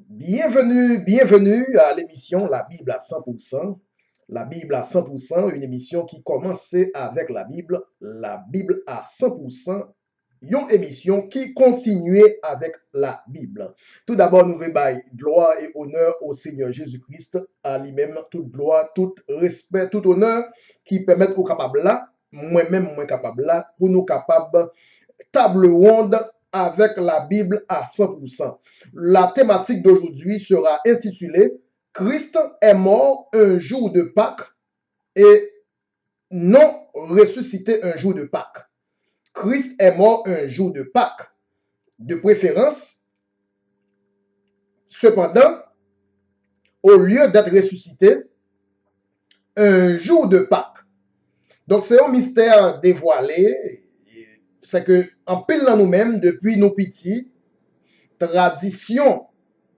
Bienvenue à l'émission La Bible à 100%. La Bible à 100%, une émission qui commençait avec la Bible à 100%, une émission qui continuait avec la Bible. Tout d'abord, nous voulons gloire et honneur au Seigneur Jésus-Christ, à lui-même, toute gloire, tout respect, tout honneur qui permettent aux capables là, moi-même, moi capable là, pour nous capables table ronde avec la Bible à 100%. La thématique d'aujourd'hui sera intitulée Christ est mort un jour de Pâques et non ressuscité un jour de Pâques. Christ est mort un jour de Pâques, de préférence. Cependant, au lieu d'être ressuscité, un jour de Pâques. Donc, c'est un mystère dévoilé. C'est que, en pile dans nous-mêmes, depuis nos petits, tradition,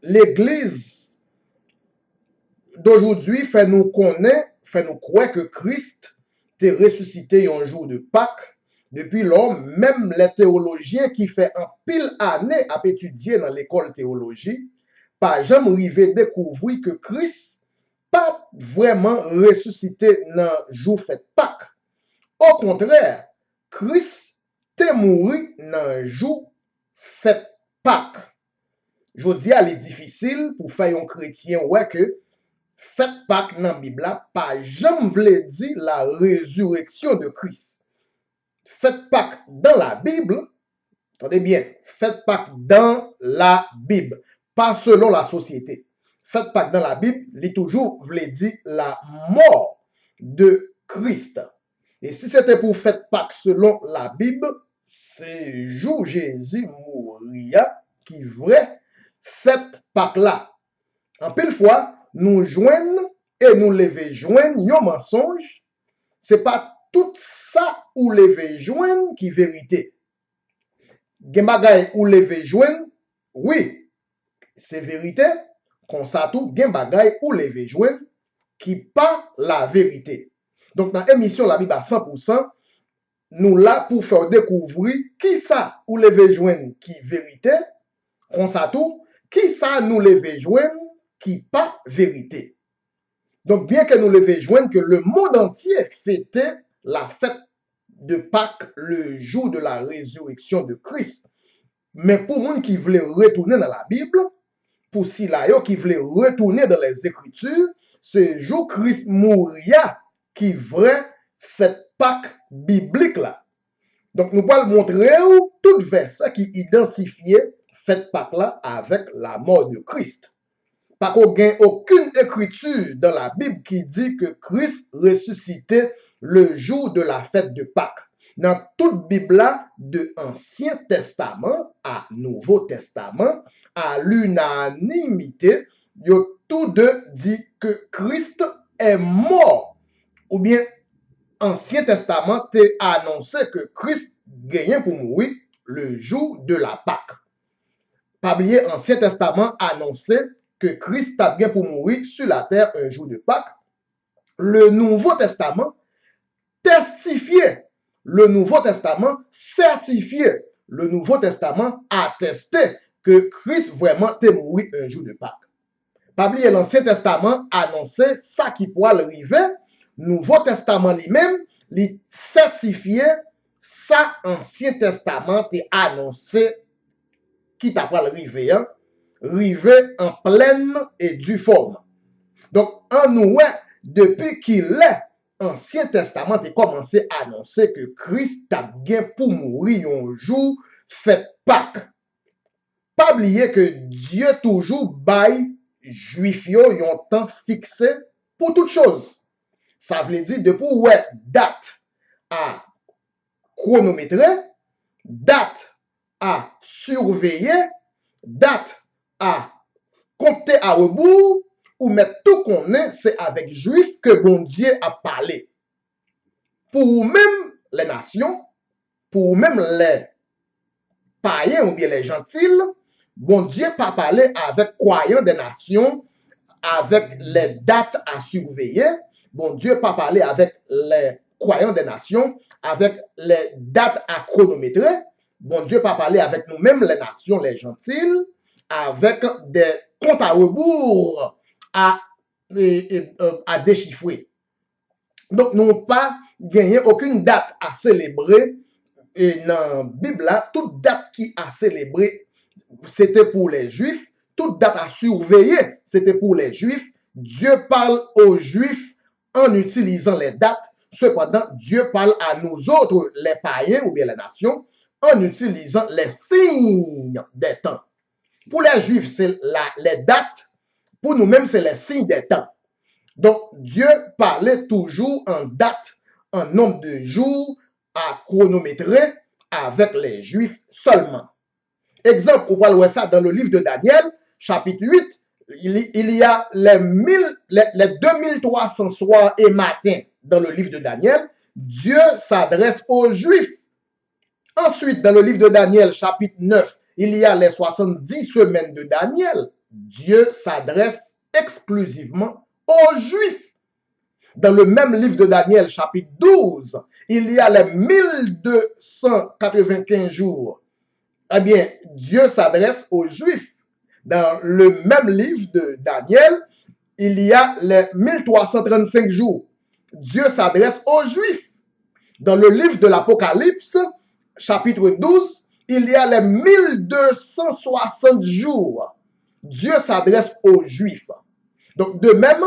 l'Église d'aujourd'hui fait nous connaître, fait nous croire que Christ est ressuscité un jour de Pâques. Depuis lors, même les théologiens qui fait un pile année à étudier dans l'école théologie, pas jamais arrivé découvrir que Christ pas vraiment ressuscité dans jour fait Pâques. Au contraire, Christ est mort dans jour fait Pâques. Je dis, elle est difficile pour faire un chrétien ouais que fête Pâques dans la Bible pas jamais voulu dire la résurrection de Christ. Fête Pâques dans la Bible, attendez bien, fête Pâques dans la Bible, pas selon la société. Fête Pâques dans la Bible, il toujours voulu dire la mort de Christ. Et si c'était pour fête Pâques selon la Bible, c'est jour Jésus mourir qui vrai fête Pâques là. En pile fois, nous joignent et nous lever joignent un mensonge. C'est pas tout ça ou lever joignent qui vérité. Gen bagay ou lever joignent, oui, c'est vérité. Comme ça tout, gen bagay ou lever joignent qui pas la vérité. Donc dans l'émission La Bible à 100%, nous là pour faire découvrir qui ça ou lever joignent qui vérité. Comme ça tout, qui ça nous lever joignent qui pas vérité. Donc, bien que nous levions joindre que le monde entier fêtait la fête de Pâques le jour de la résurrection de Christ. Mais pour les gens qui voulaient retourner dans la Bible, pour ceux qui voulaient retourner dans les Écritures, c'est jour Christ mouria qui vrai fête Pâques biblique là. Donc, nous allons montrer tout verset qui identifiait fête Pâques là avec la mort de Christ. Pas qu'on gagne aucune écriture dans la Bible qui dit que Christ ressuscitait le jour de la fête de Pâques. Dans toute Bible là, de Ancien Testament à Nouveau Testament, à l'unanimité, ils ont tous deux dit que Christ est mort. Ou bien, Ancien Testament t'a annoncé que Christ gagnait pour mourir le jour de la Pâques. Pas oublier, Ancien Testament annonçait que Christ a bien pour mourir sur la terre un jour de Pâques. Le Nouveau Testament testifiait, le Nouveau Testament certifiait, le Nouveau Testament attestait que Christ vraiment est mort un jour de Pâques. Pas oublier, l'Ancien Testament annonçait ça qui pourrait arriver. Nouveau Testament lui-même, il certifiait ça Ancien Testament est annoncé qui t'a pas arrivé, hein? Rivé en pleine et due forme. Donc, en nous, depuis qu'il est, Ancien Testament a commencé à annoncer que Christ a bien pour mourir un jour fait Pâques. Pas oublier que Dieu toujours baille juif un temps fixé pour toute chose. Ça veut dire depuis date à chronométrer, date à surveiller, date à compter à rebours, ou mettre tout qu'on est, c'est avec juif que bon Dieu a parlé. Pour même les nations, pour même les païens ou bien les gentils, bon Dieu pas parlé avec croyants des nations, avec les dates à surveiller. Bon Dieu pas parlé avec les croyants des nations, avec les dates à chronométrer. Bon Dieu pas parlé avec nous-mêmes, les nations, les gentils, avec des compte à rebours à déchiffrer. Donc, nous n'avons pas gagné aucune date à célébrer. Et dans la Bible, là, toute date qui a célébré, c'était pour les Juifs. Toute date à surveiller, c'était pour les Juifs. Dieu parle aux Juifs en utilisant les dates. Cependant, Dieu parle à nous autres, les païens ou bien les nations, en utilisant les signes des temps. Pour les Juifs, c'est les dates. Pour nous-mêmes, c'est les signes des temps. Donc, Dieu parlait toujours en date, en nombre de jours à chronométrer avec les Juifs seulement. Exemple, on voit ça dans le livre de Daniel, chapitre 8, il y a les 2300 soirs et matins dans le livre de Daniel. Dieu s'adresse aux Juifs. Ensuite, dans le livre de Daniel, chapitre 9, il y a les 70 semaines de Daniel. Dieu s'adresse exclusivement aux Juifs. Dans le même livre de Daniel, chapitre 12, il y a les 1295 jours. Eh bien, Dieu s'adresse aux Juifs. Dans le même livre de Daniel, il y a les 1335 jours. Dieu s'adresse aux Juifs. Dans le livre de l'Apocalypse, chapitre 12, il y a les 1260 jours. Dieu s'adresse aux Juifs. Donc, de même,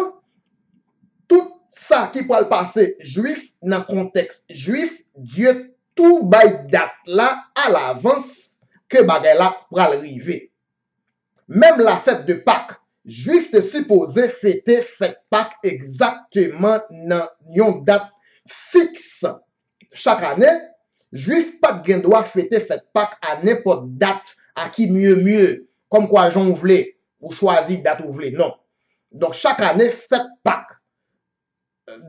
tout ça qui peut le passer juif, dans le contexte juif, Dieu tout bail date là à l'avance que bagay là pour arriver. Même la fête de Pâques, juif te supposé fêter fête Pâques exactement dans une date fixe. Chaque année, juif pas gen droit fêter fête Pâques à n'importe date à qui mieux, comme quoi j'en voulais, ou choisir date ou voulez, non. Donc chaque année, fête Pâques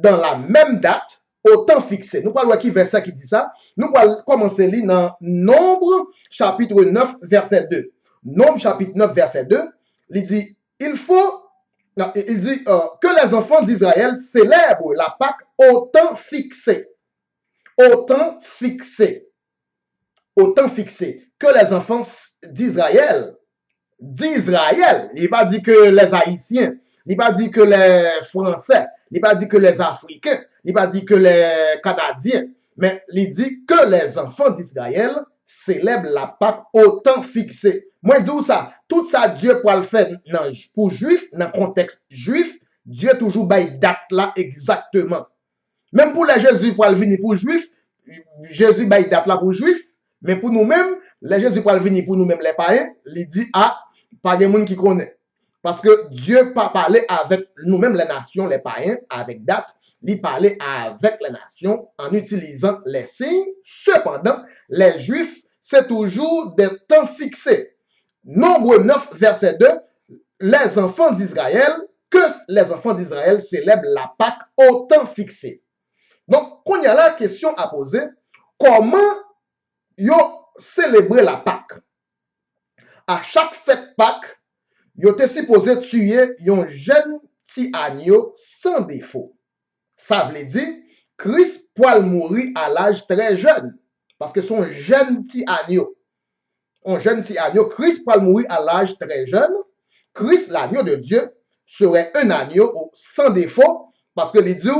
dans la même date, au temps fixé. Nous parlons qui verset qui dit ça. Nous allons commencer à lire dans Nombre, chapitre 9, verset 2. Nombre, chapitre 9, verset 2, il dit, que les enfants d'Israël célèbrent la Pâque au temps fixé. Au temps fixé. Au temps fixé. Que les enfants d'Israël, il n'est pas dit que les Haïtiens, il n'est pas dit que les Français, il n'est pas dit que les Africains, il n'est pas dit que les Canadiens, mais il dit que les enfants d'Israël célèbrent la Pâque au temps fixé. Moi, je dis ça, tout ça, Dieu pour le faire pour juifs, dans le contexte juif, Dieu toujours bail date là exactement. Même pour les Jésus pour le venir pour juifs, Jésus bail date là pour juifs, mais pour nous-mêmes, les Jésus pour le venir pour nous-mêmes les païens, il dit, pas de monde qui connaît. Parce que Dieu pas parlé avec nous-mêmes les nations, les païens, avec date. Il parlait avec les nations en utilisant les signes. Cependant, les Juifs, c'est toujours des temps fixés. Nombre 9, verset 2, les enfants d'Israël, que les enfants d'Israël célèbrent la Pâque au temps fixé. Donc, quand il y a la question à poser, comment ils célébrer la Pâque? À chaque fête Pâques, ils étaient supposés tuer un jeune petit agneau sans défaut. Ça veut dire, Christ poil mourir à l'âge très jeune. Parce que son jeune petit agneau. Un jeune petit agneau, Christ poil mourir à l'âge très jeune. Christ, l'agneau de Dieu, serait un agneau sans défaut. Parce que les dieux,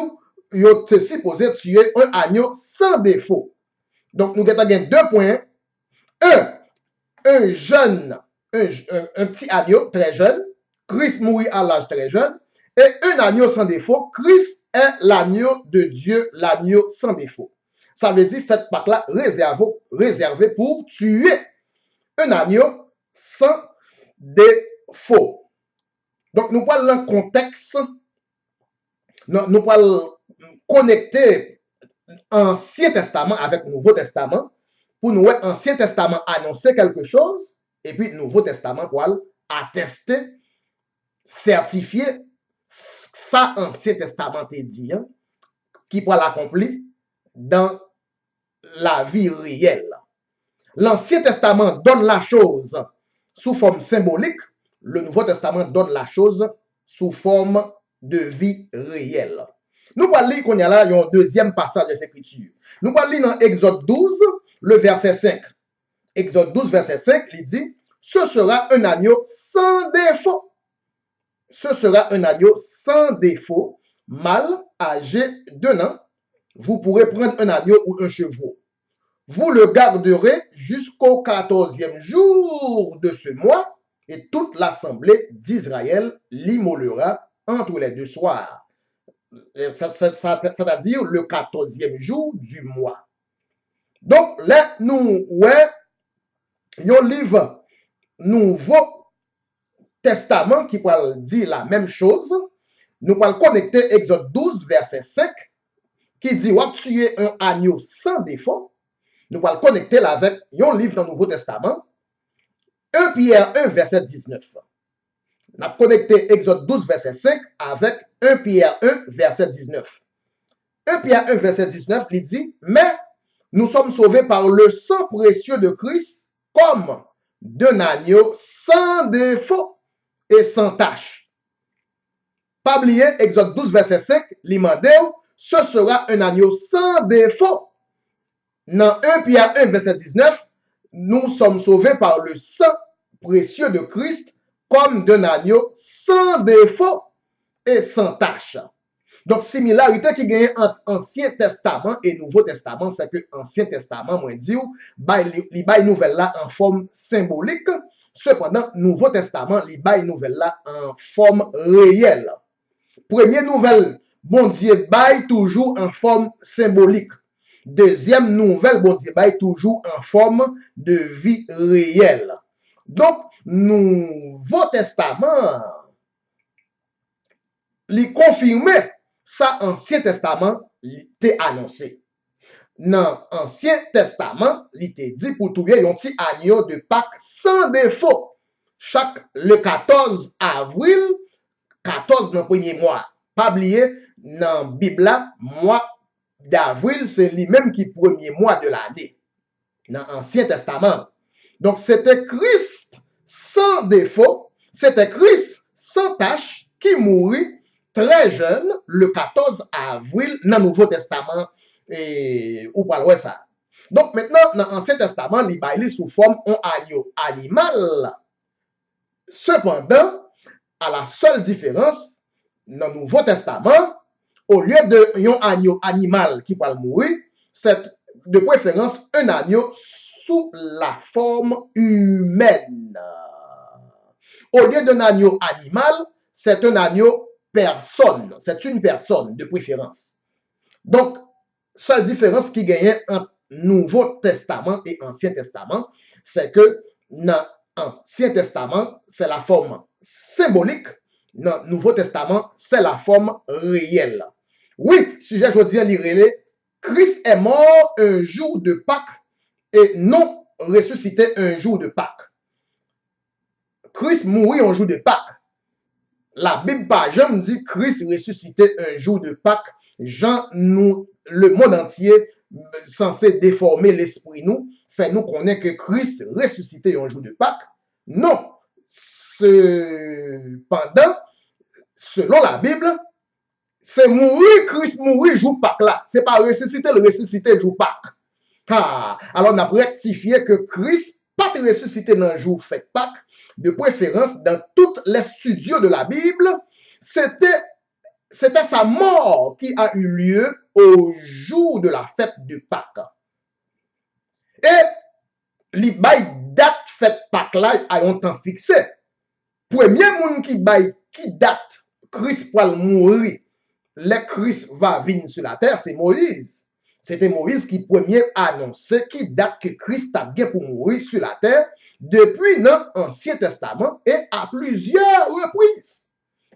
ils étaient supposés tuer un agneau sans défaut. Donc, nous avons deux points. Un petit agneau très jeune, Christ mourit à l'âge très jeune, et un agneau sans défaut, Christ est l'agneau de Dieu, l'agneau sans défaut. Ça veut dire, faites Pâques là, réservé pour tuer un agneau sans défaut. Donc, nous parlons dans le contexte, nous parlons connecter Ancien Testament avec Nouveau Testament, pour nous, Ancien Testament annoncer quelque chose, et puis Nouveau Testament pour attester, certifier ça Ancien Testament te dit, qui pour l'accomplir dans la vie réelle. L'Ancien Testament donne la chose sous forme symbolique, le Nouveau Testament donne la chose sous forme de vie réelle. Nous allons lire qu'on y a là un deuxième passage de l'Écriture. Nous allons lire dans Exode 12, le verset 5. Exode 12, verset 5, il dit, ce sera un agneau sans défaut. ce sera un agneau sans défaut, mâle, âgé d'1 an. Vous pourrez prendre un agneau ou un chevreau. Vous le garderez jusqu'au 14e jour de ce mois, et toute l'assemblée d'Israël l'immolera entre les 2 soirs. C'est-à-dire le 14e jour du mois. Donc, là, nous, ouais, yon livre Nouveau Testament qui peut dire la même chose. Nous pouvons connecter Exode 12, verset 5, qui dit, wap tuer un agneau sans défaut. Nous pouvons connecter là avec un livre dans le Nouveau Testament, 1 Pierre 1, verset 19. Nous avons connecté Exode 12, verset 5 avec 1 Pierre 1, verset 19. 1 Pierre 1, verset 19, il dit, mais nous sommes sauvés par le sang précieux de Christ comme d'un agneau sans défaut et sans tache. Pas oublier, Exode 12, verset 5, l'imandé, ce sera un agneau sans défaut. Dans 1 Pierre 1, verset 19, nous sommes sauvés par le sang précieux de Christ comme d'un agneau sans défaut et sans tache. Donc, similarité qui gagne entre Ancien Testament et Nouveau Testament, c'est que Ancien Testament, moi, dit, il bail nouvelle là en forme symbolique. Cependant, Nouveau Testament, il bail nouvelle là en forme réelle. Première nouvelle, bon Dieu bail toujours en forme symbolique. Deuxième nouvelle, bon Dieu bail toujours en forme de vie réelle. Donc, Nouveau Testament, il confirme ça, Ancien Testament, il t'est annoncé. Dans Ancien Testament, il t'est dit pour trouver un petit agneau de Pâques sans défaut. Le 14 avril, 14 dans le premier mois. Pas oublier, dans la Bible, mois d'avril, c'est lui-même qui est le premier mois de l'année. Dans l'Ancien Testament. Donc, c'était Christ sans défaut, c'était Christ sans tache qui mourit très jeune, le 14 avril, dans le Nouveau Testament, et ou pas loin ça. Donc maintenant, dans l'Ancien Testament, il est sous forme d'un agneau animal. Cependant, à la seule différence, dans le Nouveau Testament, au lieu d'un agneau animal qui peut mourir, c'est de préférence un agneau sous la forme humaine. Au lieu d'un agneau animal, c'est un agneau personne, c'est une personne de préférence. Donc, seule différence qui gagne entre Nouveau Testament et Ancien Testament, c'est que dans l'Ancien Testament, c'est la forme symbolique, dans le Nouveau Testament, c'est la forme réelle. Oui, sujet aujourd'hui, Christ est mort un jour de Pâques et non ressuscité un jour de Pâques. Christ mourit un jour de Pâques. La Bible, par exemple, dit Christ ressuscité un jour de Pâques. Jean, nous, le monde entier, censé déformer l'esprit, nous, fait nous connaître que Christ ressuscité un jour de Pâques. Non. Cependant, selon la Bible, c'est mourir, Christ mourir jour Pâques là. C'est pas ressuscité, le ressuscité jour Pâques. Ah, alors on a rectifié que Christ pas ressuscité dans le jour fait Pâques. De préférence, dans tous les studios de la Bible, c'était sa mort qui a eu lieu au jour de la fête de Pâques. Et les date fête Pâques là a un temps fixé. Premier monde qui date Christ pour mourir, le Christ va venir sur la terre, c'est Moïse. C'était Moïse qui premier annonçait qui date que Christ a bien pour mourir sur la terre depuis l'Ancien Testament et à plusieurs reprises.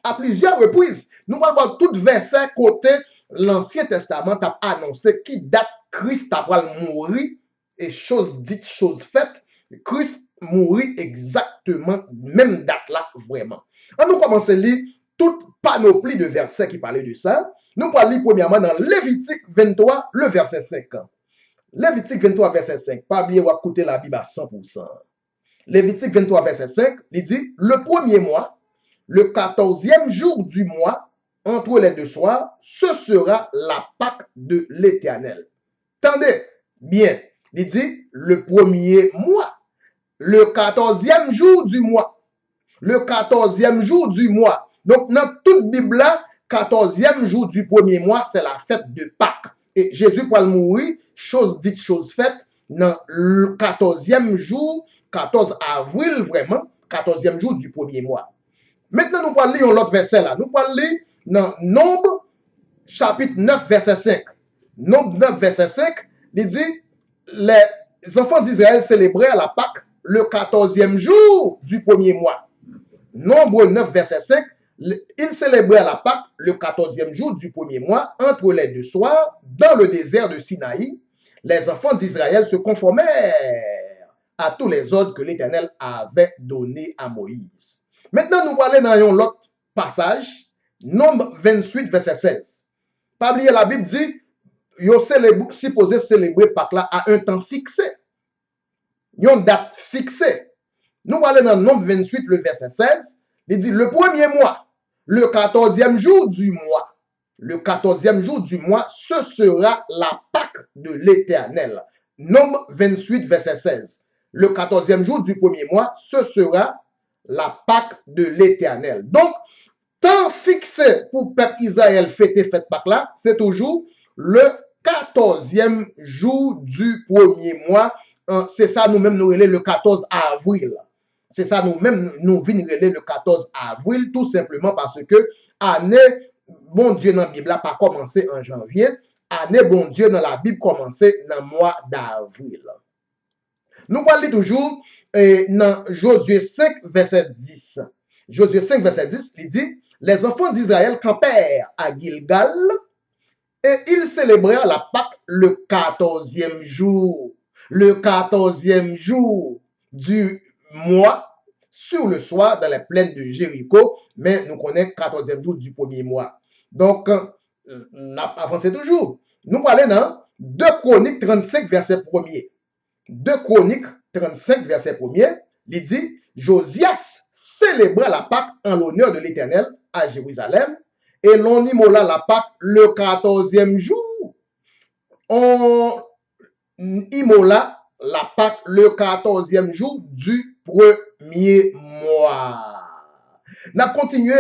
À plusieurs reprises. Nous parlons tout verset côté l'Ancien Testament a annoncé qui date Christ a mourir et chose dite, chose faite. Christ mourit exactement même date là vraiment. On nous commence à lire toute panoplie de versets qui parlaient de ça. Nous parlons premièrement dans Lévitique 23, le verset 5. Lévitique 23, verset 5. Pas oublier, on va écouter la Bible à 100%. Lévitique 23, verset 5, il dit, le premier mois, le 14e jour du mois, entre les 2 soirs, ce sera la Pâque de l'Éternel. Tendez bien, il dit, le premier mois, le 14e jour du mois. Le 14e jour du mois. Donc, dans toute Bible là, 14e jour du premier mois, c'est la fête de Pâques. Et Jésus pour mourir, chose dite, chose faite, dans le 14e jour, 14 avril vraiment, 14e jour du premier mois. Maintenant, nous allons lire l'autre verset là. Nous allons lire dans Nombre, chapitre 9, verset 5. Nombre 9, verset 5, il dit, les enfants d'Israël célébraient la Pâque le 14e jour du premier mois. Nombre 9, verset 5, ils célébraient la Pâque le 14e jour du premier mois, entre les deux soirs, dans le désert de Sinaï. Les enfants d'Israël se conformèrent à tous les ordres que l'Éternel avait donnés à Moïse. Maintenant, nous allons dans l'autre passage, Nombre 28, verset 16. Pas oublier, la Bible dit, ils sont supposés célébrer Pâques là à un temps fixé. Une date fixée. Nous allons dans Nombre 28, le verset 16. Il dit, le premier mois, le 14e jour du mois, le 14e jour du mois, ce sera la Pâque de l'Éternel. Nombre 28, verset 16. Le 14e jour du premier mois, ce sera la Pâque de l'Éternel. Donc, temps fixé pour peuple Israël fêter fête Pâque là, c'est toujours le 14e jour du premier mois. C'est ça nous-mêmes nous relais le 14 avril. C'est ça nous-mêmes nous venons relais le 14 avril, tout simplement parce que année, bon Dieu dans la Bible n'a pas commencé en janvier, année, bon Dieu dans la Bible commencé dans le mois d'avril. Nous parlons toujours dans Josué 5, verset 10. Josué 5, verset 10, il dit, les enfants d'Israël campèrent à Gilgal et ils célébrèrent la Pâque le 14e jour. Le 14e jour du mois, sur le soir, dans les plaines de Jéricho, mais nous connaissons 14e jour du premier mois. Donc, on a avancé toujours. Nous parlons dans 2 Chroniques 35, verset 1er. 2 Chroniques 35, verset 1er, il dit, Josias célébra la Pâque en l'honneur de l'Éternel à Jérusalem, et l'on immola la Pâque le 14e jour. On immola la Pâque le 14e jour du premier mois. N'a continué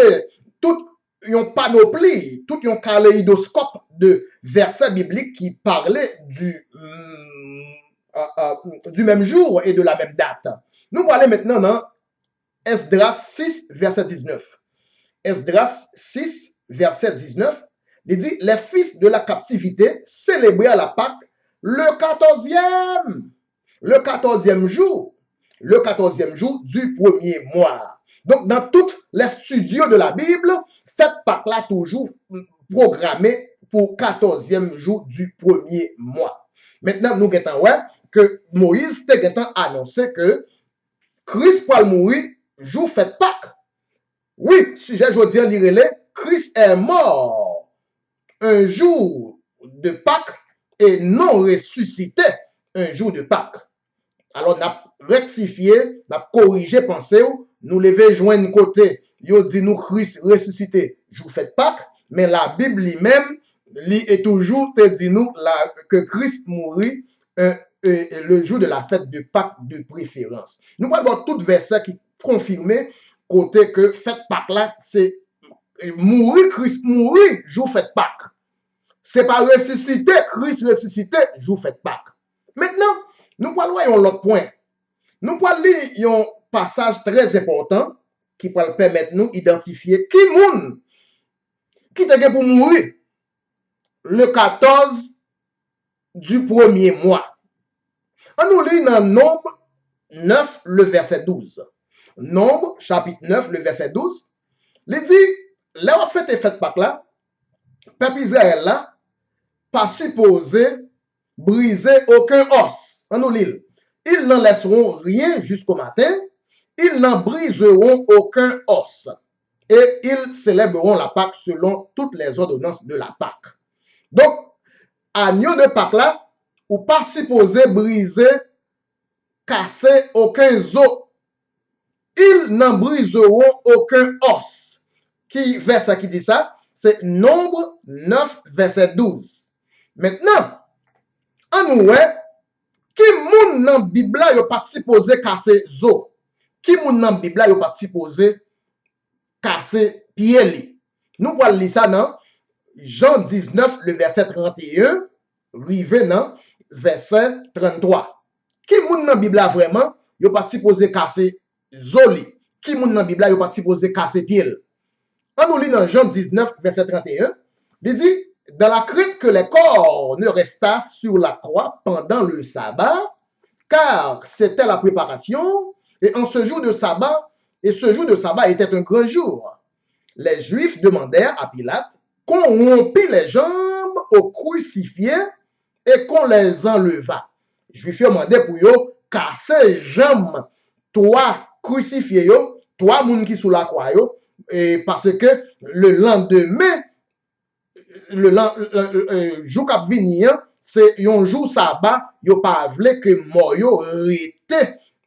toute une panoplie, tout un kaléidoscope de versets bibliques qui parlaient du même jour et de la même date. Nous allons maintenant dans Esdras 6, verset 19. Esdras 6, verset 19, il dit, les fils de la captivité célébrèrent la Pâque le 14e jour du premier mois. Donc, dans tous les studios de la Bible, cette Pâque là toujours programmée pour 14e jour du premier mois. Maintenant, nous avons que Moïse a annoncé que Christ pour mourir, jour fait Pâques. Oui, sujet je dis lire Christ est mort un jour de Pâques et non ressuscité un jour de Pâques. Alors, on a rectifié, on a corrigé pensée, nous lever joindre côté, yo dit nous Christ ressuscité, jour fait Pâques, mais la Bible lui-même, lui est toujours te dit nous que Christ mourit le jour de la fête de Pâques de préférence. Nous parlons tout verset qui confirme côté que fête Pâques là, c'est mourir, Christ mourir, jour fête Pâques. C'est pas ressuscité, Christ ressuscité, jour fête Pâques. Maintenant, nous parlons l'autre point. Nous parlons un passage très important qui peut permettre nous d'identifier qui moun qui te pour mourir le 14 du premier mois. On nous lit dans Nombre 9, le verset 12. Nombre, chapitre 9, le verset 12. Il dit, là, on fait et fête Pâques là, peuple Israël là, pas supposé briser aucun os. On nous lit. Ils n'en laisseront rien jusqu'au matin, ils n'en briseront aucun os. Et ils célébreront la Pâque selon toutes les ordonnances de la Pâque. Donc, agneau de Pâques là, ou pas supposé briser, casser aucun os. Ils n'en briseront aucun os. Qui verset qui dit ça? C'est Nombre 9, verset 12. Maintenant, en nous, qui moun nan Bibla yo pas supposé casser os? Qui moun nan Bibla yo pas supposé casser pied li. Nous pouvons lire ça dans Jean 19, le verset 31, rivé dans verset 33. Qui moun dans Bible vraiment, yo pas supposé casser zoli. Qui moun dans Bible yo pas supposé casser pied. On nous lit dans Jean 19, verset 31, il dit, dans la crainte que les corps ne restassent sur la croix pendant le sabbat, car c'était la préparation, et en ce jour de sabbat, et ce jour de sabbat était un grand jour. Les Juifs demandèrent à Pilate qu'on rompit les jambes aux crucifiés et qu'on les enleva. Les Juifs demandaient pour eux casser jambes, toi crucifié yo, toi moun qui sous la croix yo, et parce que le lendemain, jour k'ap vini, c'est un jour sabbat, yo pas vle que mort yo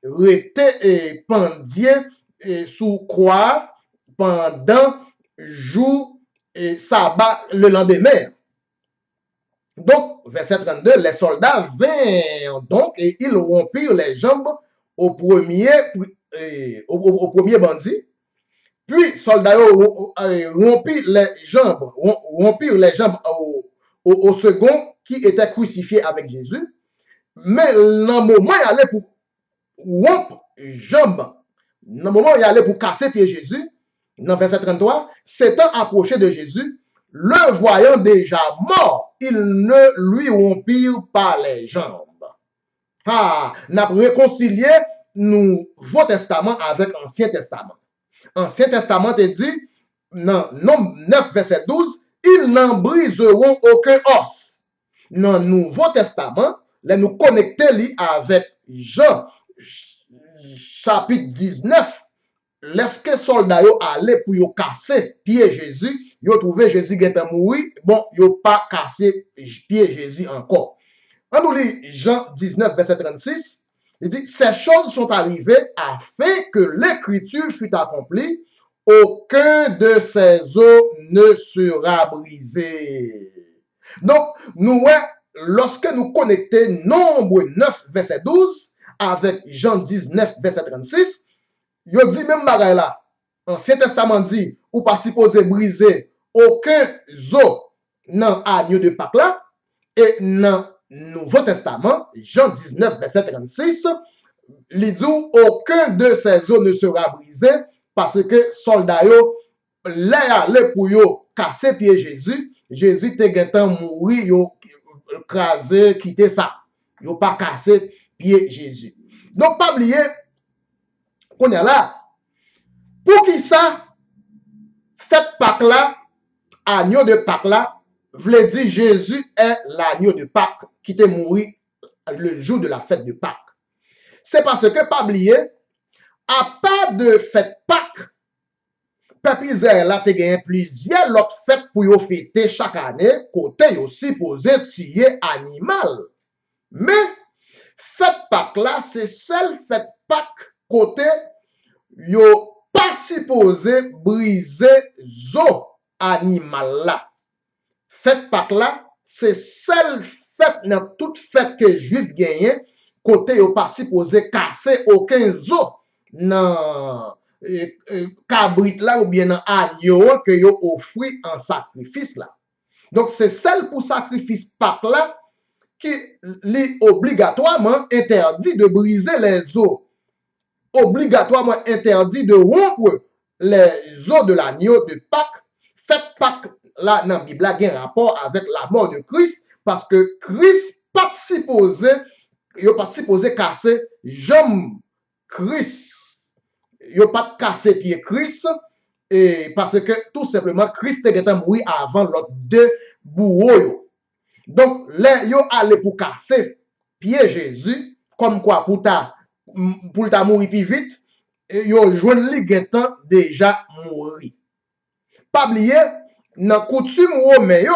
rete pendien sous croix pendant jour sabbat le lendemain. Donc, verset 32, les soldats vinrent donc et ils rompirent les jambes au premier bandit. Puis, soldats rompirent les jambes au second qui était crucifié avec Jésus. Mais dans le moment il allait pour rompre jambes, dans le moment il allait pour casser pied Jésus, dans verset 33, s'étant approché de Jésus, le voyant déjà mort, il ne lui rompirent pas les jambes. N'a réconcilié Nouveau Testament avec Ancien Testament. Ancien Testament te dit, dans Nombre 9, verset 12, ils n'en briseront aucun os. Dans Nouveau Testament, là nous connecter avec Jean, chapitre 19, lorsque soldats allaient pour yo casser pied Jésus, yo trouvé Jésus qui était mort, bon, yo pas cassé pied Jésus encore. On nous lit Jean 19, verset 36. Il dit, ces choses sont arrivées afin que l'écriture fût accomplie, aucun de ces os ne sera brisé. Donc, nous, lorsque nous connectons Nombre 9, verset 12, avec Jean 19, verset 36, il dit même bagaille là. Ancien Testament dit, ou pas supposé briser aucun os dans l'agneau de Pâques là, et dans Nouveau Testament, Jean 19, verset 36, il dit aucun de ces os ne sera brisé parce que soldats allaient pour yo casser pied Jésus. Jésus te getan mouri, yo crasé, quitter ça. Yo pas cassé pied Jésus. Donc pas oublier qu'on est là. Pour qui ça fête Pâques là, agneau de Pâques là, vle dire Jésus est l'agneau de Pâques qui t'est mouru le jour de la fête de Pâques. C'est parce que, pas oublier, à part de fête Pâques, peuple Israël a gagné plusieurs autres fêtes pour yo fêter chaque année, côté yo supposé tuer animal. Mais, fête Pâques là, c'est seule fête Pâques côté yo pas supposé briser zo animal là. Fête Pâques là, c'est seule fête dans toute fête que juif gagne côté yo pas supposé casser aucun os dans cabrit là ou bien dans agneau que yo offri en sacrifice là. Donc c'est celle pour sacrifice Pâques là qui est obligatoirement interdit de briser les os, obligatoirement interdit de rompre les os de l'agneau de Pâques. Fête Pâques là dans la Bible a un rapport avec la mort de Christ parce que Christ pas supposé casser jambe Christ. Yo pas casser pied Christ et parce que tout simplement Christ était mort avant l'autre deux bourreaux. Donc là yo allé pour casser pied Jésus comme quoi pour ta mourir plus vite yo joine li getan déjà mourir. Pas oublier dans coutume romain yo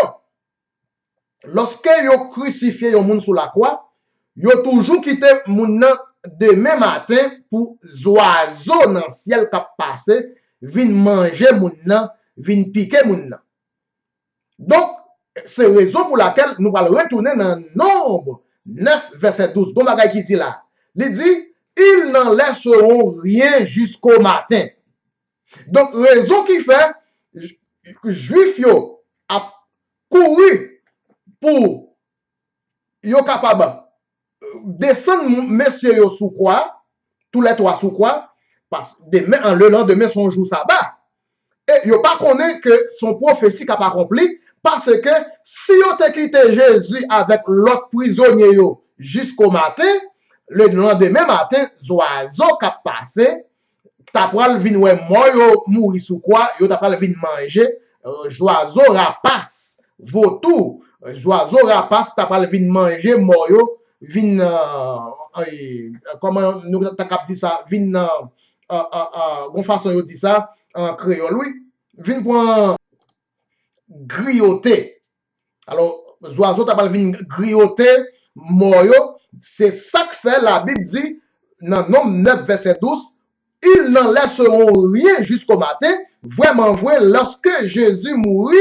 lorsque yo crucifié yon moun sous la croix, yo toujours quitté moun nan demain matin pour oiseau dans ciel k'ap passe vin manger moun nan, vin piquer moun nan. Donc c'est raison pour laquelle nous allons retourner dans Nombre 9 verset 12. Gon bagay qui dit là. Il dit ils n'en laisseront rien jusqu'au matin. Donc raison qui fait juif yo a couru pour yo capable descendre messieurs yo sous quoi, tous les trois sous quoi, parce que demain, le lendemain son jour sabbat. Et yo pas connaît que son prophétie n'a pas accompli, parce que si yo te quitté Jésus avec l'autre prisonnier yo jusqu'au matin, le lendemain matin, oiseau qui a passé, t'as pral vin ouais moi mourir sous quoi, yo t'as pral vin manger, oiseau rapace, vautour, oiseau rapace, t'as pral vin manger moyo, vin comment nous t'as cap dit ça, vin bon façon yo dit ça en créole oui, vin pour grioter. Alors oiseau t'as pral vin grioter moyo, c'est ça que fait la Bible dit dans Nombre 9 verset 12. Ils n'en laisseront rien jusqu'au matin. Vraiment vrai, lorsque Jésus mourit,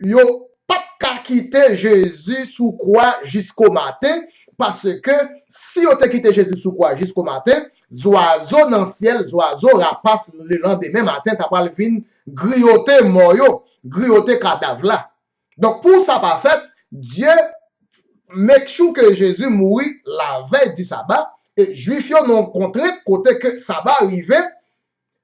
yo pas qu'à quitter Jésus sous croix jusqu'au matin, parce que si on te quitté Jésus sous croix jusqu'au matin, oiseau dans le ciel, oiseau rapace le lendemain matin, t'as pas le vin grioter moyo, grioter cadavre là. Donc pour ça pas fait, Dieu make sure que Jésus mourit la veille du sabbat. Et juif yo non contre côté que ça va arriver,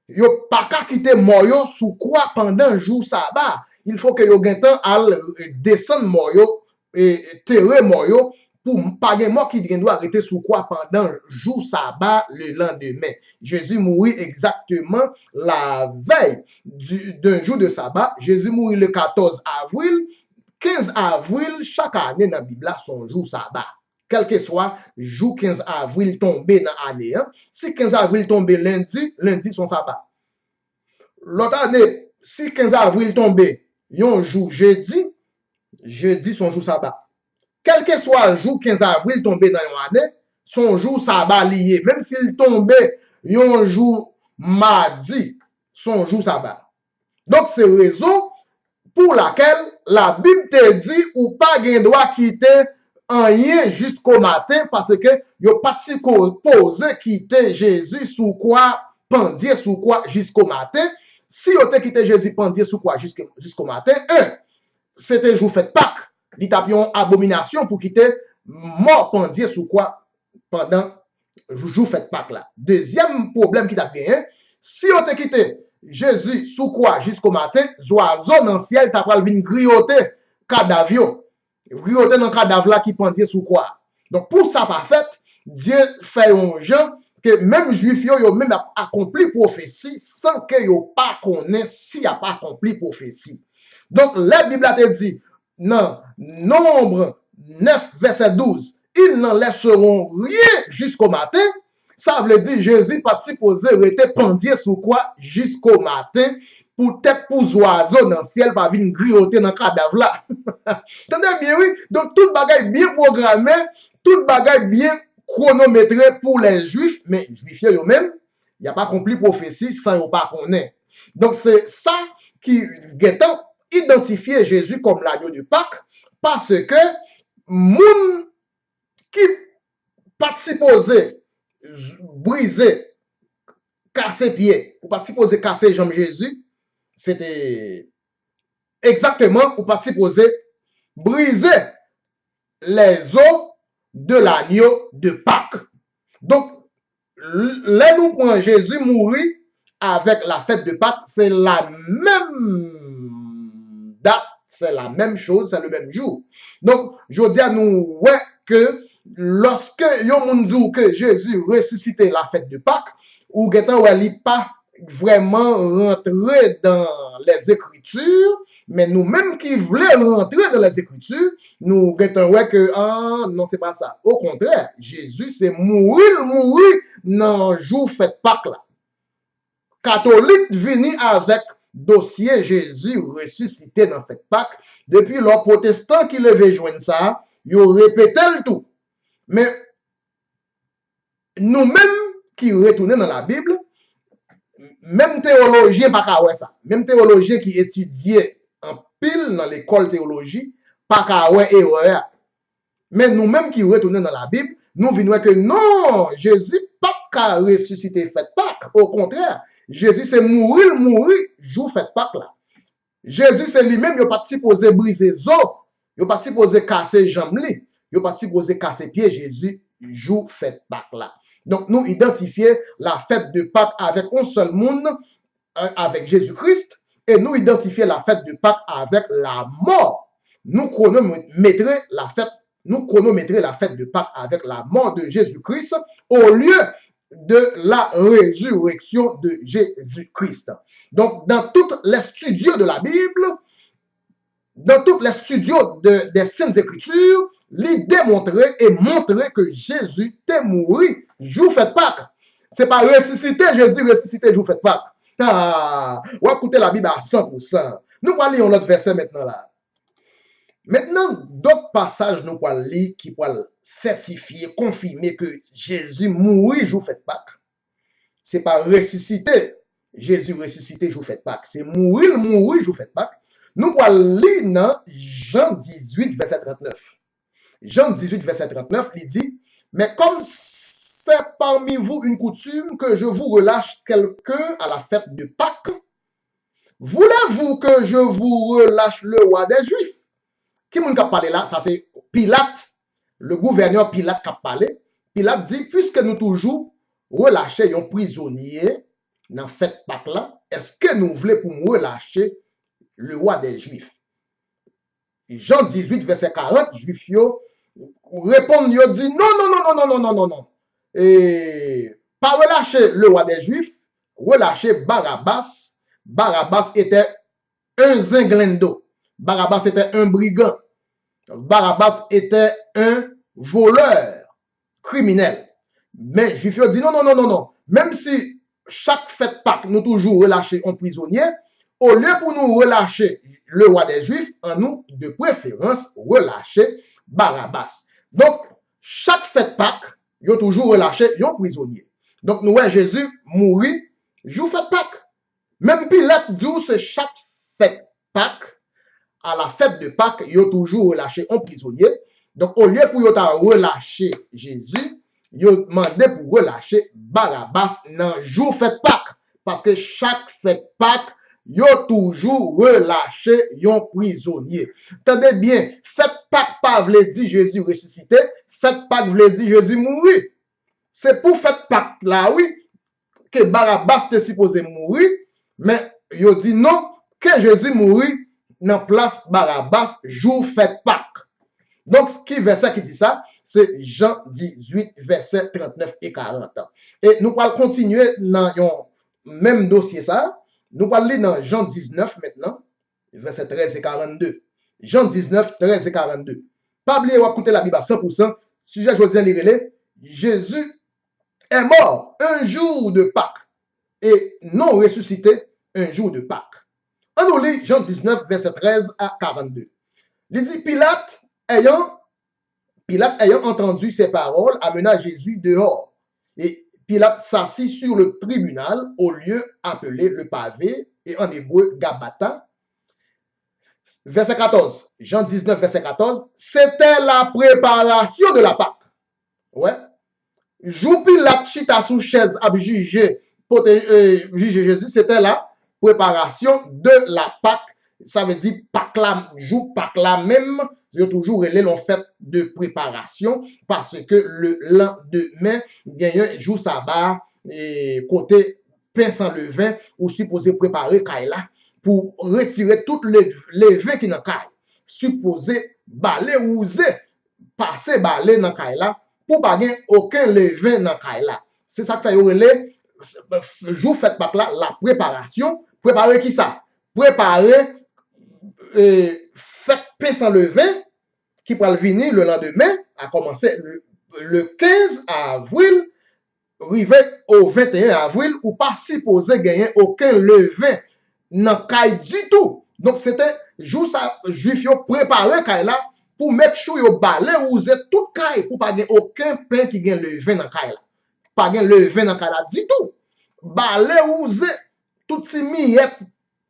yo pas qu'à quitter moyo sous quoi pendant jour sabbat. Il faut que yo gen temps al descendre moyo et terrer moyo pour pas gen mort qui doit arrêter sous quoi pendant jour sabbat le lendemain. Jésus mourit exactement la veille d'un jour de sabbat. Jésus mourit le 14 avril. 15 avril chaque année dans la Bible son jour sabbat. Quel que soit jour 15 avril tombé dans l'année. Hein? Si 15 avril tombé lundi, lundi son sabbat. L'autre année, si 15 avril tombé yon jour jeudi, jeudi son jour sabbat. Quel que soit jour 15 avril tombé dans une année, son jour sabbat lié. Même s'il tombait yon jour mardi, son jour sabbat. Donc c'est raison pour laquelle la Bible te dit ou pas gen droit quitter rien jusqu'au matin parce que yo parti poser quitter Jésus sous quoi pendier sous quoi jusqu'au matin. Si yo te quitté Jésus pendier sous quoi jusqu'au matin, c'était jour fait Pâques. Li tapion abomination pour quitter mort pendier sous quoi pendant jour fait Pâques là. Deuxième problème qui t'a gagné, si yo te quitté Jésus sous quoi jusqu'au matin, oiseau dans le ciel t'a pral vinn grioter cadavre. Grioter dans cadavre là qui pendait sous quoi. Donc pour ça pas fait, Dieu fait un gens que même juif yo même accompli prophétie sans que yo pas connaisse s'il a pas accompli prophétie. Donc la Bible a te dit non, Nombre 9 verset 12, ils n'en laisseront rien jusqu'au matin. Ça veut dire Jésus parti poser était pendier sous quoi jusqu'au matin pour tête pour oiseau dans le ciel pas venir grioter dans cadavre là. Entendez bien oui, donc toute bagaille bien programmée, toute bagaille bien chronométrée pour les juifs, mais juifs eux-mêmes, il n'y a pas accompli prophétie sans yo pas connaît. Donc c'est ça qui gétant identifier Jésus comme l'agneau de Pâques parce que moun qui participe poser briser, casser pied, ou pas supposer casser jambes Jésus, c'était exactement ou pas supposer briser les os de l'agneau de Pâques. Donc, là nous prenons Jésus mourir avec la fête de Pâques, c'est la même date, c'est la même chose, c'est le même jour. Donc, je dis à nous, ouais, que lorsque yon moun dit que Jésus ressuscité la fête de Pâques, ou getan ou li pas vraiment rentrer dans les Écritures, mais nous-mêmes qui voulons rentrer dans les Écritures, nous getan ouais que ah non c'est pas ça. Au contraire, Jésus c'est mourir dans jour fête Pâques là. Catholique vini avec dossier Jésus ressuscité dans fête Pâques, depuis les protestants qui levaient joindre ça, yo répété le tout. Mais nous-mêmes qui retournons dans la Bible, même théologien pas qu'à ouais ça, même théologien qui étudiait en pile dans l'école théologie, pas qu'à ouais erreur. Mais nous-mêmes qui retournons dans la Bible, nous venons que non, Jésus pas qu'à ressusciter fête Pâques. Au contraire, Jésus c'est mourir, jour fête Pâques là. Jésus, c'est lui-même, il n'a pas supposé briser les os, il n'a pas supposé casser jambes, il n'a pas supposé casser pieds. Jésus joue fête Pâques là. Donc, nous identifions la fête de Pâques avec un seul monde, avec Jésus-Christ, et nous identifions la fête de Pâques avec la mort. Nous chronométrer la fête de Pâques avec la mort de Jésus-Christ au lieu de la résurrection de Jésus-Christ. Donc, dans tous les studios de la Bible, dans tous les studios des Saintes Écritures, l'idée montrait et montrait que Jésus était mort, jour fait Pâques. C'est pas ressuscité, Jésus ressuscité, jour fait Pâques. Ah, on va écouter la Bible à 100%. Nous allons lire l'autre verset maintenant là. Maintenant, d'autres passages nous allons lire qui vont certifier, confirmer que Jésus mourit jour fait Pâques. C'est pas ressuscité, Jésus ressuscité jour fait Pâques. C'est mourir jour fait Pâques. Nous allons lire dans Jean 18, verset 39. Jean 18, verset 39, il dit, mais comme c'est parmi vous une coutume que je vous relâche quelqu'un à la fête de Pâques, voulez-vous que je vous relâche le roi des Juifs? Qui m'a parlé là? Ça c'est Pilate, le gouverneur Pilate qui a parlé. Pilate dit, puisque nous toujours relâcher un prisonnier dans la fête Pâques là, est-ce que nous voulons pour nous relâcher le roi des Juifs? Jean 18, verset 40, Juifs répondent, ils disent non. Et pas relâcher le roi des Juifs, relâcher Barabbas. Barabbas était un zinglendo. Barabbas était un brigand. Barabbas était un voleur criminel. Mais Juifs dit non. Même si chaque fête Pâques, nous toujours relâcher un prisonnier, au lieu pour nous relâcher le roi des Juifs, en nous, de préférence, relâcher Barabbas. Donc, chaque fête Pâques, ils ont toujours relâché un prisonnier. Donc, nous voyons Jésus mourir, jour fête Pâques. Même Pilate dit c'est chaque fête Pâques, à la fête de Pâques, ils ont toujours relâché un prisonnier. Donc, au lieu pour relâcher Jésus, ils ont demandé pour relâcher Barabbas dans jour fête Pâques. Parce que chaque fête Pâques, ils ont toujours relâché un prisonnier. Tenez bien, fête Pâques pas veut dire Jésus ressuscité, fête Pâques veut dire Jésus mourir. C'est pour fête Pâques là, oui, que Barabbas était supposé mourir, mais ils ont dit non, que Jésus mourit dans place Barabbas, jour fête Pâques. Donc, qui verset qui dit ça? C'est Jean 18, verset 39 et 40. Et nous allons continuer dans le même dossier ça. Nous allons lire dans Jean 19 maintenant, verset 13 et 42. Jean 19, 13 et 42. Pas oublier d'écouter la Bible à 100%. Sujet Josien Lirele, Jésus est mort un jour de Pâques et non ressuscité un jour de Pâques. On nous lit Jean 19, verset 13 à 42. Il dit, Pilate ayant entendu ces paroles, amena Jésus dehors. Et Pilate s'assit sur le tribunal au lieu appelé le pavé, et en hébreu Gabata. Verset 14, Jean 19, verset 14, c'était la préparation de la Pâque. Ouais. Jou Pilate chita sous chaise à juger Jésus, c'était la préparation de la Pâque. Ça veut dire Pâques là, jour Pâques là même, c'est toujours l'on fait de préparation parce que le lendemain, il y a un jour sabbat et côté pain sans levain, ou supposé préparer Kaila pour retirer toutes les vins qui dans Kaila. Supposé balai ouser, passer balai dans Kaila pour pas gagner aucun levain dans Kaila. C'est ça que fait relais jour fait Pâques là, la préparation. Préparer qui ça? Préparer fait pain sans levain qui va venir le lendemain, à commencer le 15 avril, arrivé au 21 avril, ou pas supposé gagner aucun levain dans caille du tout. Donc c'était jour ça, juif préparé caille là pour mettre chou yo balé ou tout caille pour pas gagner aucun pain qui gagne levain dans caille là. Pas gagner levain dans caille là du tout. Balé ou tout ces miettes,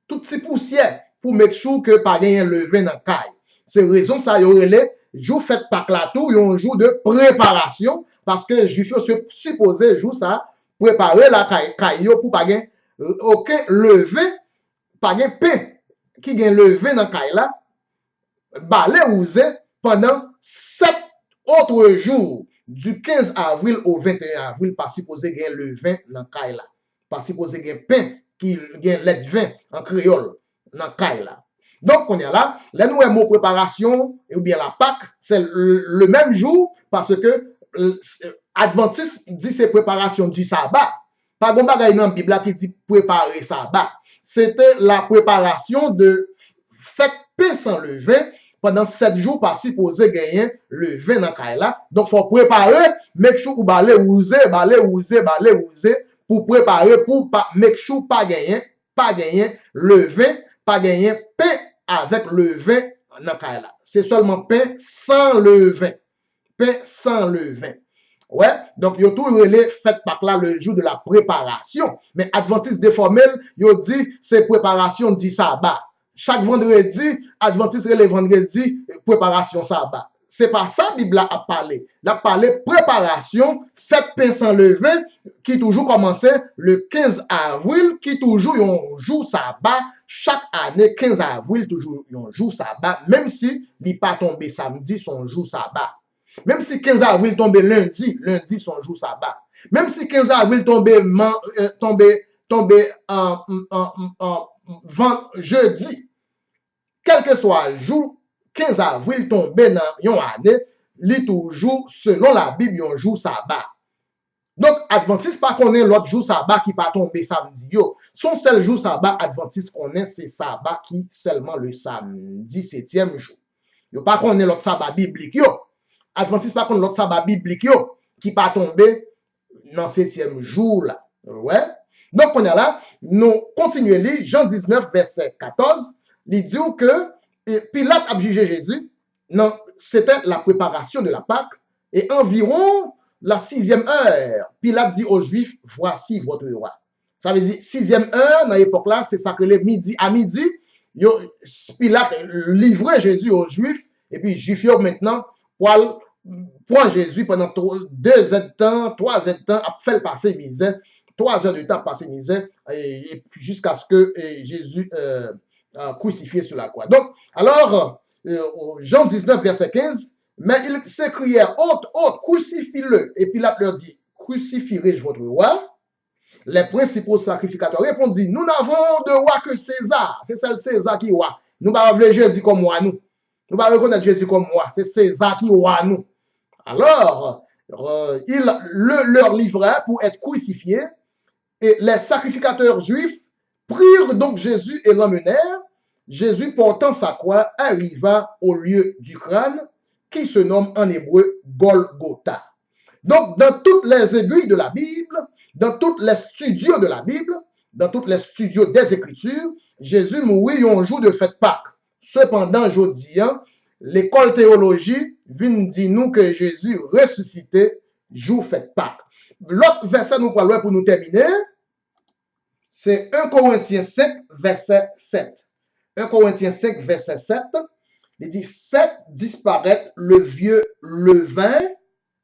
toutes ces poussières pour mettre chou que pas gagner levain dans caille. C'est raison ça y aurait jour fait Pâques là tout un jour de préparation parce que juif se supposé jour ça préparer la caille pour pas gagner aucun levain, pas gagner pain qui gen levé dans Kaila, balé ouzé pendant 7 autres jours, du 15 avril au 21 avril, pas supposé gen levé dans Kaila. Pas supposé gen pain qui gen lait de vin en créole dans Kaila. Donc, on est là, les nouveaux mots préparation, ou bien la Pâque, c'est le même jour, parce que Adventiste dit c'est préparation du sabbat. Pas de bagay dans la Bible qui dit préparer sabbat. C'était la préparation de fête pain sans levain pendant 7 jours par supposé gagner le vin dans Kaila. Donc, il faut préparer, make sure ou balé ouze pour préparer, pour make sure pas gagner le vin, pas gagner pain avec le vin dans Kaila. C'est seulement pain sans levain. Pain sans levain. Ouais, donc yo tout relé fait Pâques là le jour de la préparation. Mais Adventiste déformel, yo dit c'est préparation du sabbat. Chaque vendredi, Adventiste relé vendredi préparation sabbat. C'est pas ça Bible a parlé. La parlé préparation fête pain sans levain qui toujours commençait le 15 avril, qui toujours un jour sabbat. Chaque année 15 avril toujours un jour sabbat, même si il pas tombé samedi son jour sabbat. Même si 15 avril tombe lundi son jour sabbat. Même si 15 avril tombe jeudi, quel que soit le jour, 15 avril tombe dans une année, il toujours, selon la Bible, un jour sabbat. Donc, Adventiste pas connaît l'autre jour sabbat qui pas tomber samedi. Yo. Son seul jour sabbat, Adventiste connaît, c'est sabbat qui seulement le samedi, 7e jour. Yo pas connaît l'autre sabbat biblique. Yo. Adventiste pas contre l'autre sabbat biblique yo, qui pas tombé dans 7e jour là. Ouais. Donc on est là, nous continuons lire Jean 19 verset 14, il dit que Pilate a jugé Jésus. Non, c'était la préparation de la Pâque et environ la 6e heure, Pilate dit aux Juifs, voici votre roi. Ça veut dire 6e heure dans l'époque là, c'est ça que les midi à midi, Pilate livrait Jésus aux Juifs et puis Juifs maintenant pour Jésus pendant 2 heures de temps, 3 heures de temps, a fait passer misère, 3 heures de temps passer misère, et jusqu'à ce que Jésus crucifié sur la croix. Donc, alors, Jean 19, verset 15, mais ils s'écrièrent, haute, crucifie-le. Et Pilate leur dit, crucifierai-je votre roi? Les principaux sacrificateurs répondit, nous n'avons de roi que César. C'est celle César qui est roi. Nous ne pouvons pas Jésus comme moi, nous. Nous ne pouvons pas reconnaître Jésus comme moi. C'est César qui est roi, nous. Alors, il leur livra pour être crucifié. Et les sacrificateurs juifs prirent donc Jésus et l'emmenèrent. Jésus, portant sa croix, arriva au lieu du crâne, qui se nomme en hébreu Golgotha. Donc, dans toutes les aiguilles de la Bible, dans tous les studios de la Bible, dans tous les studios des Écritures, Jésus mourit un jour de fête Pâques. Cependant, je dis, l'école théologie vient dire nous que Jésus ressuscité jour fête Pâques. L'autre verset nous parlons pour nous terminer, c'est 1 Corinthiens 5, verset 7. 1 Corinthiens 5, verset 7, il dit, faites disparaître le vieux levain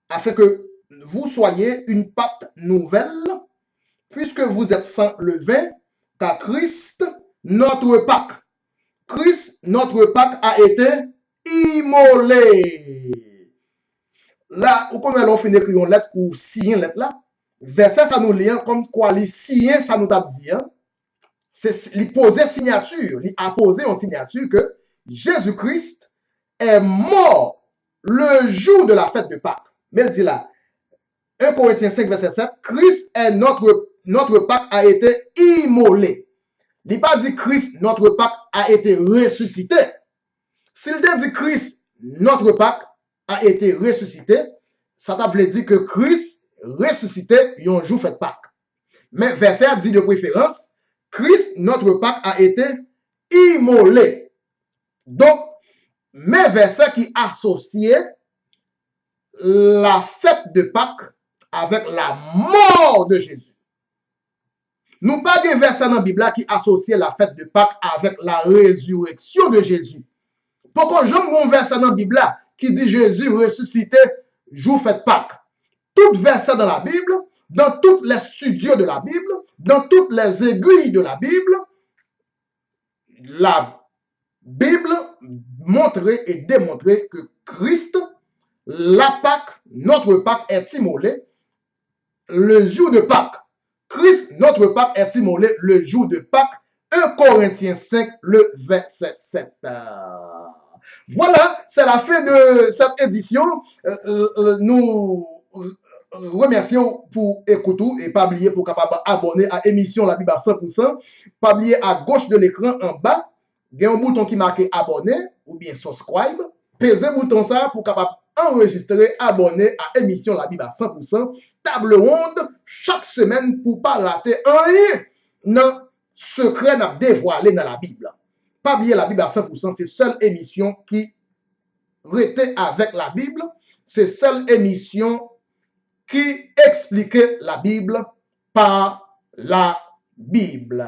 afin que vous soyez une pâte nouvelle, puisque vous êtes sans levain, car Christ, notre Pâque, a été immolé. Là, où comme on finit d'écrire une lettre ou signer une lettre là, verset ça nous lit comme quoi les signer ça nous t'a dit. C'est lui poser signature, lui apposer une signature que Jésus-Christ est mort le jour de la fête de Pâques. Mais il dit là, 1 Corinthiens 5, verset 7, Christ est notre Pâques a été immolé. Il n'a pas dit Christ, notre Pâques a été ressuscité. S'il dit Christ, notre Pâques a été ressuscité, ça veut dire que Christ ressuscité, un jour fait Pâques. Mais verset dit de préférence, Christ, notre Pâques, a été immolé. Donc, mes versets qui associaient la fête de Pâques avec la mort de Jésus. Nous pas des versets dans la Bible qui associent la fête de Pâques avec la résurrection de Jésus. Pourquoi j'aime mon verset dans la Bible qui dit Jésus ressuscité jour fête Pâques. Tout verset dans la Bible, dans tous les studios de la Bible, dans toutes les aiguilles de la Bible, la Bible montrer et démontrer que Christ, la Pâque, notre Pâque est immolé le jour de Pâques. Christ, notre Pâque, est immolé le jour de Pâques. 1 Corinthiens 5, le verset 7. Voilà, c'est la fin de cette édition. Nous remercions pour écouter et pas oublier pour capable abonner à l'émission La Bible à 100%. Pas oublier à gauche de l'écran en bas, il y a un bouton qui marque abonner ou bien subscribe. Pesez le bouton ça pour capable enregistrer, abonner à l'émission La Bible à 100%. Table ronde chaque semaine pour pas rater rien dans secret n'a dévoilé dans la Bible. Pas oublier La Bible à 100%, c'est seule émission qui était avec la Bible, c'est seule émission qui expliquait la Bible par la Bible.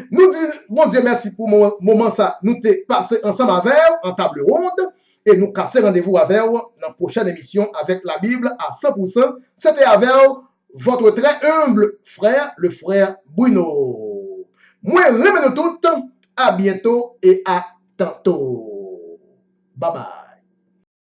Nous disons, mon Dieu, merci pour le moment ça. Nous t'es passé ensemble avec en table ronde et nous casser rendez-vous avec dans la prochaine émission avec la Bible à 100%. C'était avec votre très humble frère, le frère Bruno. Moi, remets-nous toutes. À bientôt et à tantôt. Bye bye.